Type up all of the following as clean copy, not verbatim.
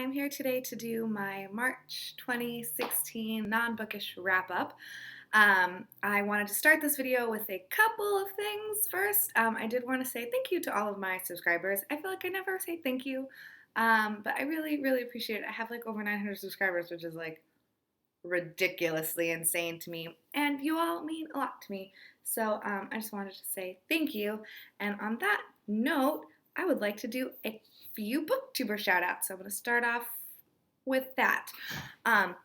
I'm here today to do my March 2016 non-bookish wrap-up. I wanted to start this video with a couple of things. First, I did want to say thank you to all of my subscribers. I feel like I never say thank you, but I really, really appreciate it. I have like over 900 subscribers, which is like ridiculously insane to me, and you all mean a lot to me. So I just wanted to say thank you. And on that note, I would like to do a few booktuber shout outs. So I'm going to start off with that. Oh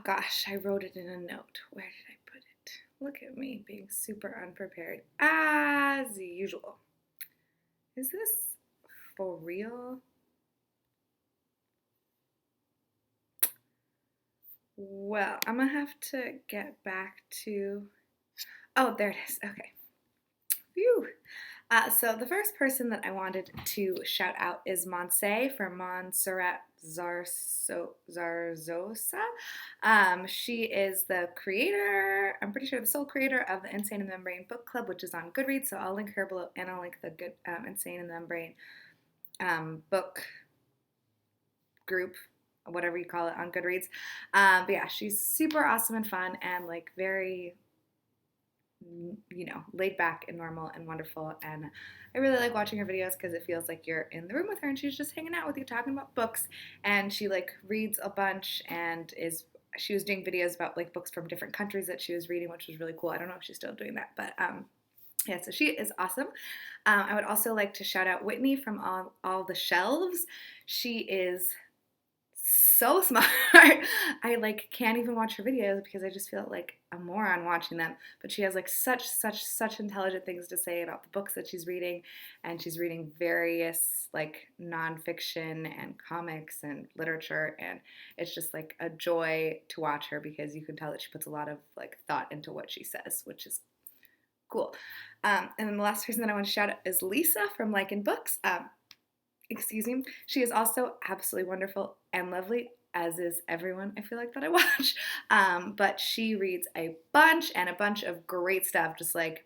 gosh, I wrote it in a note. Where did I put it? Look at me being super unprepared as usual. Is this for real? Well, I'm going to have to get back to... Oh, there it is. Okay. Phew. So the first person that I wanted to shout out is Monse from Montserrat Zarzosa. She is the creator, I'm pretty sure the sole creator of the Insane in the Membrane book club, which is on Goodreads. So I'll link her below, and I'll link the good Insane in the Membrane book group, whatever you call it, on Goodreads. But yeah, she's super awesome and fun and like very, laid back and normal and wonderful, and I really like watching her videos because it feels like you're in the room with her and she's just hanging out with you talking about books, and she like reads a bunch and she was doing videos about like books from different countries that she was reading, which was really cool. I don't know if she's still doing that, but yeah, so she is awesome. I would also like to shout out Whitney from all the Shelves. She is so smart. I like can't even watch her videos because I just feel like a moron watching them. But she has like such intelligent things to say about the books that she's reading, and she's reading various like nonfiction and comics and literature, and it's just like a joy to watch her because you can tell that she puts a lot of like thought into what she says, which is cool. And then the last person that I want to shout out is Lisa from Like in Books. Excuse me. She is also absolutely wonderful and lovely, as is everyone I feel like that I watch. But she reads a bunch of great stuff, just like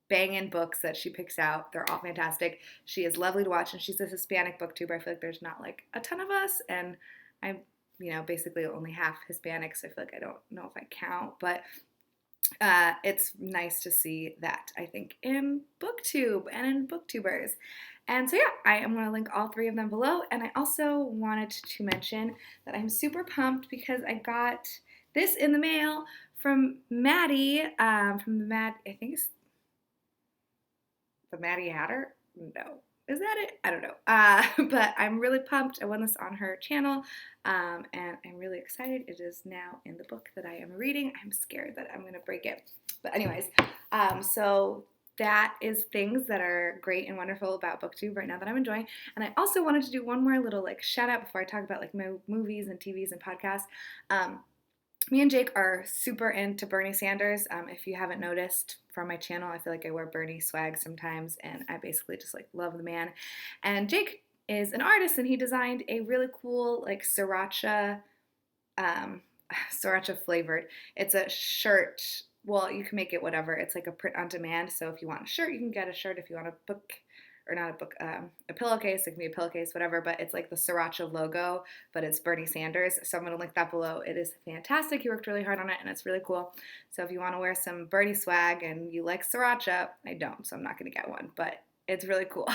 banging books that she picks out. They're all fantastic. She is lovely to watch, and she's a Hispanic booktuber. I feel like there's not like a ton of us, and I'm, basically only half Hispanic, so I feel like I don't know if I count, but it's nice to see that, I think, in BookTube and in Booktubers. And so yeah, I am going to link all three of them below. And I also wanted to mention that I'm super pumped because I got this in the mail from Maddie, from the I think it's the Maddie Hatter? No. Is that it? I don't know. But I'm really pumped. I won this on her channel, and I'm really excited. It is now in the book that I am reading. I'm scared that I'm going to break it. But anyways, so that is things that are great and wonderful about BookTube right now that I'm enjoying. And I also wanted to do one more little like shout out before I talk about like my movies and TVs and podcasts. Me and Jake are super into Bernie Sanders. If you haven't noticed from my channel, I feel like I wear Bernie swag sometimes, and I basically just like love the man. And Jake is an artist, and he designed a really cool like sriracha flavored. It's a shirt. Well, you can make it whatever. It's like a print on demand. So if you want a shirt, you can get a shirt. If you want a book, or not a book, a pillowcase, it can be a pillowcase, whatever, but it's like the sriracha logo, but it's Bernie Sanders. So I'm going to link that below. It is fantastic. He worked really hard on it, and it's really cool. So if you want to wear some Bernie swag and you like sriracha, I don't, so I'm not going to get one, but it's really cool.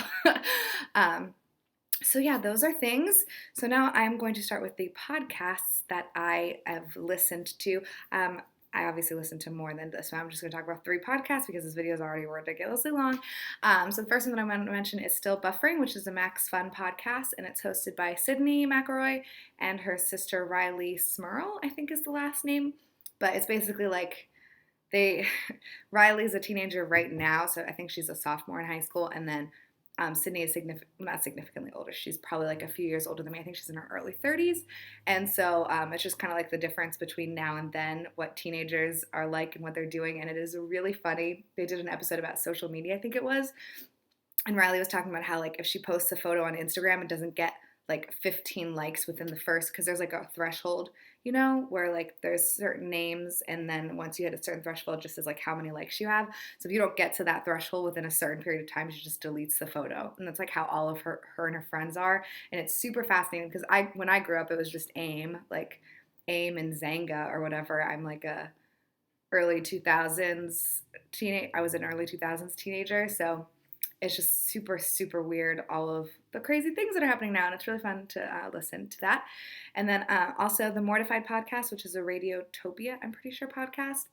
So yeah, those are things. So now I'm going to start with the podcasts that I have listened to. I obviously listen to more than this, so I'm just going to talk about 3 podcasts because this video is already ridiculously long. So the first one that I'm going to mention is Still Buffering, which is a Max Fun podcast, and it's hosted by Sydney McElroy and her sister Riley Smurl, I think is the last name. But it's basically like Riley's a teenager right now, so I think she's a sophomore in high school, and then Sydney is not significantly older. She's probably like a few years older than me. I think she's in her early 30s. And so it's just kind of like the difference between now and then, what teenagers are like and what they're doing. And it is really funny. They did an episode about social media, I think it was. And Riley was talking about how like if she posts a photo on Instagram, it doesn't get like 15 likes within the first, because there's like a threshold, you know, where like there's certain names, and then once you hit a certain threshold, it just says like how many likes you have. So if you don't get to that threshold within a certain period of time, she just deletes the photo. And that's like how all of her and her friends are. And it's super fascinating because when I grew up, it was just AIM, like AIM and Zanga or whatever. I'm like a early 2000s teenage. I was an early 2000s teenager, so it's just super, super weird, all of the crazy things that are happening now, and it's really fun to listen to that. And then also the Mortified podcast, which is a Radiotopia, I'm pretty sure, podcast,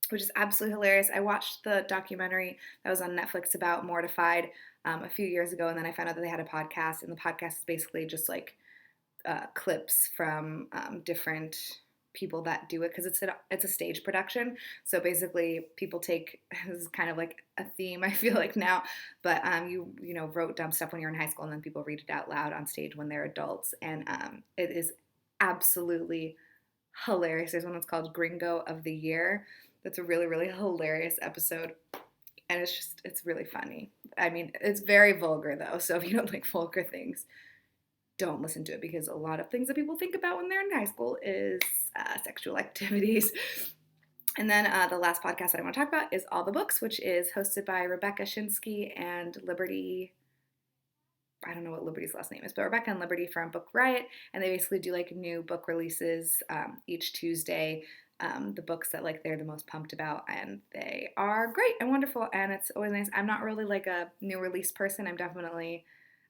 which is absolutely hilarious. I watched the documentary that was on Netflix about Mortified a few years ago, and then I found out that they had a podcast, and the podcast is basically just like clips from different people that do it, because it's a stage production. So basically people take, this is kind of like a theme I feel like now, but you know, wrote dumb stuff when you're in high school, and then people read it out loud on stage when they're adults, and it is absolutely hilarious. There's one that's called Gringo of the Year. That's a really, really hilarious episode, and it's really funny. I mean, it's very vulgar though, so if you don't like vulgar things, don't listen to it, because a lot of things that people think about when they're in high school is sexual activities. And then the last podcast that I want to talk about is All the Books, which is hosted by Rebecca Shinsky and Liberty. I don't know what Liberty's last name is, but Rebecca and Liberty from Book Riot. And they basically do like new book releases each Tuesday. The books that like they're the most pumped about, and they are great and wonderful, and it's always nice. I'm not really like a new release person.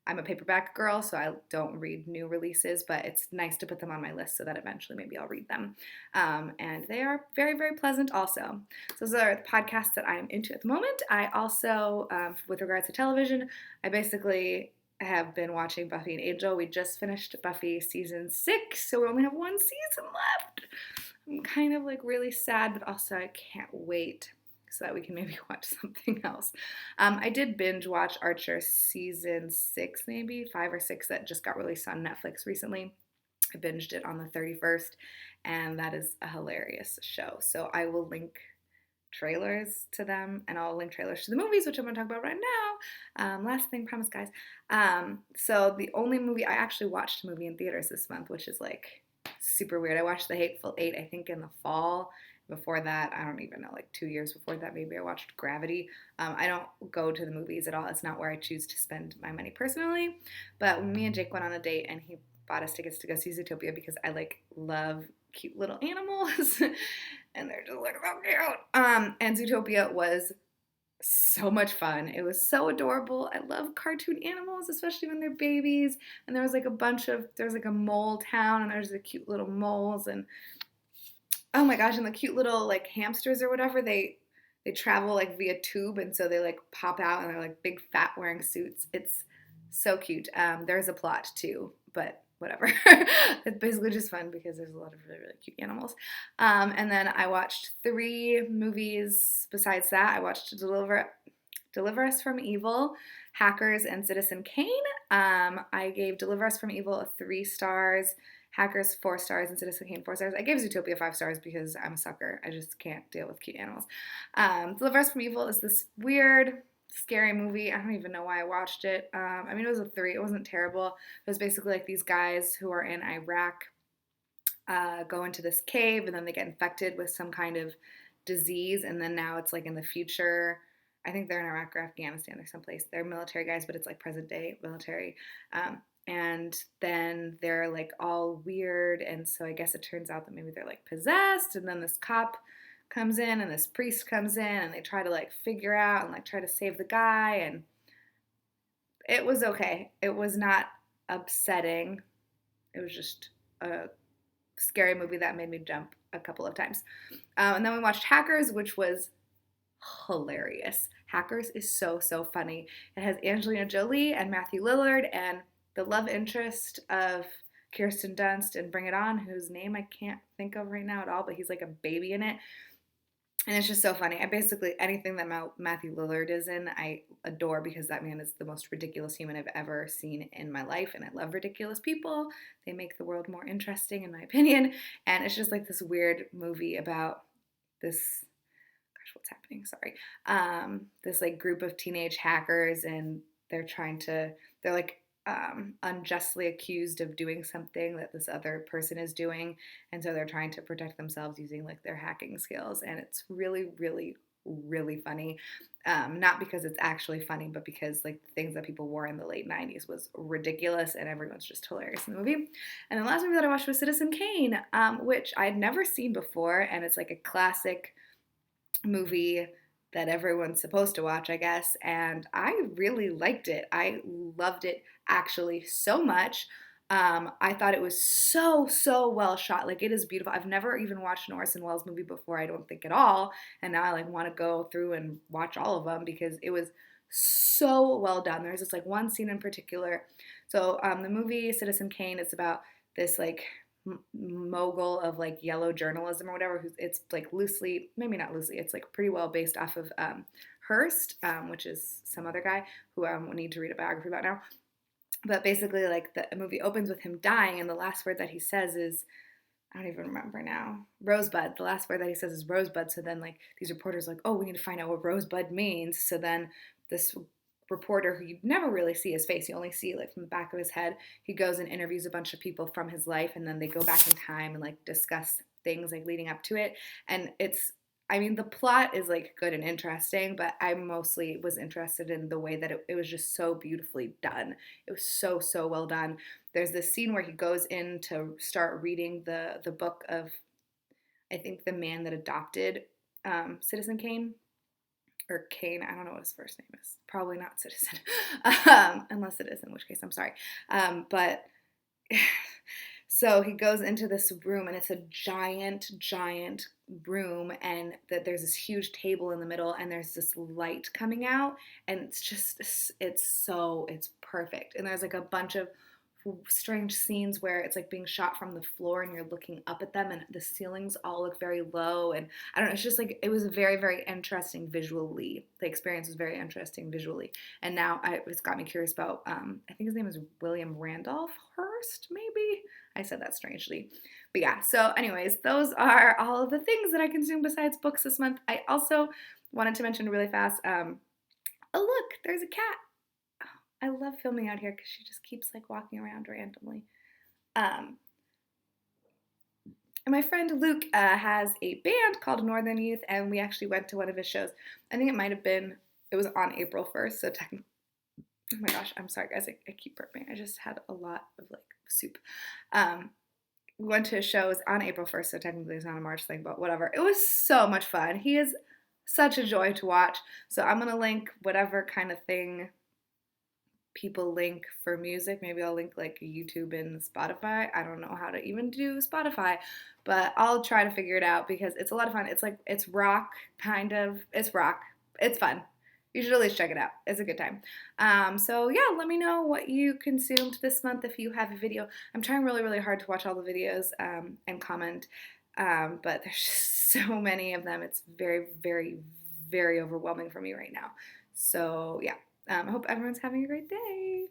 I'm a paperback girl, so I don't read new releases, but it's nice to put them on my list so that eventually maybe I'll read them. And they are very, very pleasant also. So those are the podcasts that I'm into at the moment. I also, with regards to television, I basically have been watching Buffy and Angel. We just finished Buffy season 6, so we only have one season left. I'm kind of like really sad, but also I can't wait so that we can maybe watch something else. I did binge watch Archer season 6, maybe 5 or 6, that just got released on Netflix recently. I binged it on the 31st, and that is a hilarious show. So I will link trailers to them, and I'll link trailers to the movies, which I'm going to talk about right now. Last thing, promise, guys. So the only movie, I actually watched a movie in theaters this month, which is like super weird. I watched The Hateful Eight, I think, in the fall. Before that, I don't even know, like 2 years before that, maybe I watched Gravity. I don't go to the movies at all. It's not where I choose to spend my money personally. But me and Jake went on a date, and he bought us tickets to go see Zootopia, because I like love cute little animals, and they're just like so cute. And Zootopia was so much fun. It was so adorable. I love cartoon animals, especially when they're babies. And there was like a mole town, and there's the cute little moles, and oh my gosh, and the cute little like hamsters or whatever, they travel like via tube, and so they like pop out, and they're like big fat wearing suits. It's so cute. There's a plot too, but whatever. It's basically just fun because there's a lot of really, really cute animals. And then I watched 3 movies besides that. I watched Deliver Us from Evil, Hackers, and Citizen Kane. I gave Deliver Us from Evil a 3 stars. Hackers 4 stars, and Citizen Kane 4 stars. I gave Zootopia 5 stars because I'm a sucker. I just can't deal with cute animals. Deliver Us from Evil is this weird, scary movie. I don't even know why I watched it. I mean, it was a 3. It wasn't terrible. It was basically like these guys who are in Iraq go into this cave, and then they get infected with some kind of disease, and then now it's like in the future. I think they're in Iraq or Afghanistan or someplace. They're military guys, but it's like present day military. And then they're like all weird, and so I guess it turns out that maybe they're like possessed, and then this cop comes in and this priest comes in, and they try to like figure out and like try to save the guy, and it was okay. It was not upsetting. It was just a scary movie that made me jump a couple of times. And then we watched Hackers, which was hilarious. Hackers is so, so funny. It has Angelina Jolie and Matthew Lillard and the love interest of Kirsten Dunst and Bring It On, whose name I can't think of right now at all, but he's like a baby in it. And it's just so funny. Anything that Matthew Lillard is in, I adore, because that man is the most ridiculous human I've ever seen in my life. And I love ridiculous people. They make the world more interesting, in my opinion. And it's just like this weird movie about this, what's happening? Sorry. This like group of teenage hackers, and they're like unjustly accused of doing something that this other person is doing, and so they're trying to protect themselves using like their hacking skills, and it's really, really, really funny. Not because it's actually funny, but because like the things that people wore in the late 90s was ridiculous, and everyone's just hilarious in the movie. And the last movie that I watched was Citizen Kane, which I'd never seen before, and it's like a classic movie that everyone's supposed to watch, I guess, and I really liked it. I loved it actually so much. I thought it was so well shot. Like, it is beautiful. I've never even watched an Orson Welles movie before, I don't think at all, and now I like want to go through and watch all of them because it was so well done. There's this like one scene in particular. So the movie Citizen Kane is about this like mogul of like yellow journalism or whatever. It's like loosely, maybe not loosely, it's like pretty well based off of Hearst, which is some other guy who I need to read a biography about now. But basically, like the movie opens with him dying, and the last word that he says is, I don't even remember now. Rosebud. The last word that he says is Rosebud. So then, like, these reporters are like, oh, we need to find out what Rosebud means. So then this reporter, who you never really see his face, you only see like from the back of his head, he goes and interviews a bunch of people from his life, and then they go back in time and like discuss things like leading up to it. And it's, I mean, the plot is like good and interesting, but I mostly was interested in the way that it was just so beautifully done. It was so well done. There's this scene where he goes in to start reading the book of, I think, the man that adopted Citizen Kane, or Kane, I don't know what his first name is. Probably not Citizen, unless it is, in which case I'm sorry. But so he goes into this room, and it's a giant room, and that there's this huge table in the middle, and there's this light coming out, and it's perfect. And there's like a bunch of strange scenes where it's like being shot from the floor and you're looking up at them, and the ceilings all look very low, and I don't know, it's just like, it was very interesting visually. The experience was very interesting visually, and now it's got me curious about I think his name is William Randolph Hearst, maybe I said that strangely, but yeah. So anyways, those are all of the things that I consumed besides books this month. I also wanted to mention really fast, oh look, there's a cat. I love filming out here because she just keeps like walking around randomly. And my friend Luke has a band called Northern Youth, and we actually went to one of his shows. I think it was on April 1st, so technically, oh my gosh, I'm sorry guys, I keep burping. I just had a lot of like soup. We went to shows on April 1st, so technically it's not a March thing, but whatever. It was so much fun. He is such a joy to watch. So I'm going to link whatever kind of thing people link for music. Maybe I'll link like YouTube and Spotify. I don't know how to even do Spotify, but I'll try to figure it out because it's a lot of fun. It's like, it's rock, kind of. It's rock. It's fun. You should at least check it out. It's a good time. So yeah, let me know what you consumed this month if you have a video. I'm trying really hard to watch all the videos and comment, but there's just so many of them. It's very overwhelming for me right now. So yeah. I hope everyone's having a great day.